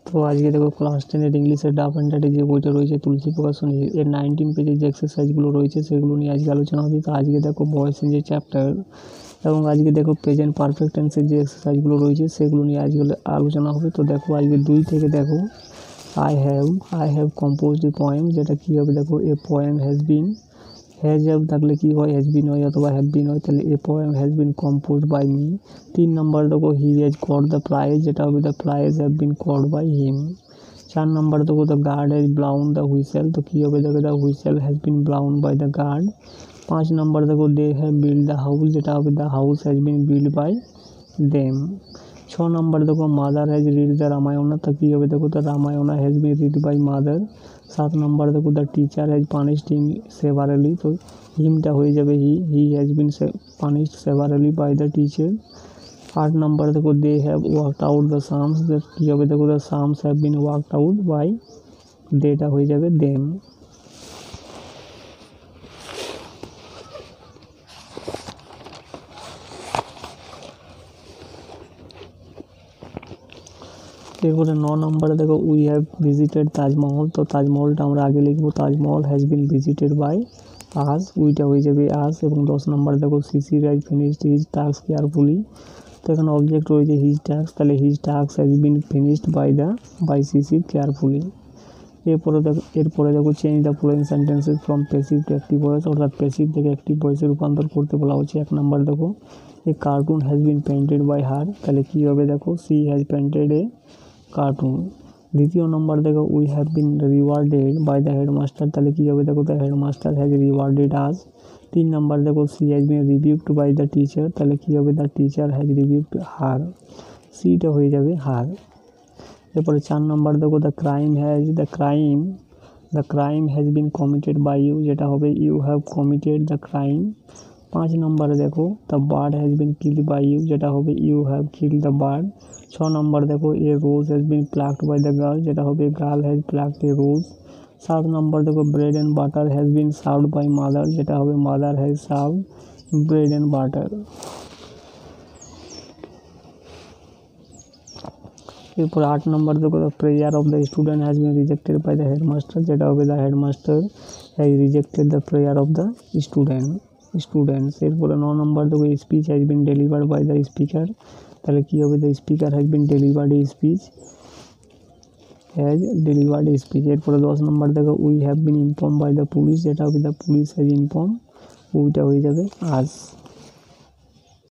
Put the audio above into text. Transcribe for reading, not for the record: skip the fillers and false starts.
তো আজকে দেখো ক্লাস 10-এর ইংলিশের ডাব অ্যান্ড ডাডি যে বইটা রয়েছে তুলসী প্রকাশনী, এর 19 পেজের যে এক্সারসাইজগুলো রয়েছে সেগুলো নিয়ে আজকে আলোচনা হবে। তো আজকে দেখো ভয়েসের যে চ্যাপ্টার এবং আজকে দেখো প্রেজেন্ট পারফেক্ট টেন্সের যে এক্সারসাইজগুলো রয়েছে সেগুলো নিয়ে আজকে আলোচনা হবে। তো দেখো আজকে 2 থেকে দেখো I have composed a poem, যেটা কী হবে দেখো এ পোয়েম হ্যাজ থাকলে কী হয়, হ্যাজ বিন হয় অথবা হ্যাভ বিন হয়, তাহলে a poem has been composed by me. 3 নম্বর দেখো he has got the prize, যেটা হবে the prize have been got by him. 4 নম্বর দেখো the guard has blown the whistle, তো কী হবে দেখো the whistle has been blown by the guard. 5 নম্বর দেখো they have build the house, যেটা হবে the house has been build by them. 6 নম্বর দেখো mother has read the Ramayana, তো কী হবে দেখো the Ramayana has been read by mother. 7 নম্বর দেখো the teacher has punished him severely, তো হিমটা হয়ে যাবে he has been punished severely by the teacher. 8 নম্বর দেখো they have worked out the sums, কী হবে দেখো the sums have been worked out by দেটা হয়ে যাবে দেম। এরপরে 9 নম্বরে দেখো উই হ্যাভ ভিজিটেড তাজমহল, তো তাজমহলটা আমরা আগে লিখবো Taj Mahal has been visited by us, উইটা হয়ে যাবে আস। এবং 10 নম্বরে দেখো Shishir has finished his task carefully, তো এখানে অবজেক্ট রয়েছে হিজ টাস্ক, তাহলে his task has been finished by Shishir carefully. এরপরে দেখো change the following sentences from passive to active voice, অর্থাৎ প্যাসিভ থেকে অ্যাক্টিভ ভয়েসে রূপান্তর করতে বলা হচ্ছে। 1 নম্বর দেখো a cartoon has been painted by her, তাহলে কী হবে দেখো she has painted a cartoon. 2 নম্বর দেখো we have been rewarded by the headmaster, তাহলে কী হবে দেখো the headmaster has rewarded us. 3 নম্বর দেখো she has been rebuked by the teacher, তাহলে কী হবে the teacher has rebuked her, সিটা হয়ে যাবে হার। এরপরে 4 নম্বর দেখো the crime has been committed by you, যেটা হবে you have committed the crime. 5 নম্বরে দেখো the bird has been killed by you, যেটা হবে you have killed the bird. 6 নম্বর দেখো a rose has been plucked by the girl, যেটা হবে girl has plucked a rose. 7 নম্বর দেখো bread and butter has been served by mother, যেটা হবে mother has served bread and butter. এরপর 8 নম্বর দেখো the prayer of the student has been rejected by the headmaster, যেটা হবে the headmaster has rejected the prayer of the students. এরপরে 9 নম্বর দেখো speech has been delivered by the speaker, তাহলে কী হবে the speaker has been delivered a speech. এরপরে 10 নম্বর দেখো we have been inform by the police, যেটা হবে দ্য পুলিশ হ্যাজ ইনফর্ম, উইটা হয়ে যাবে আস।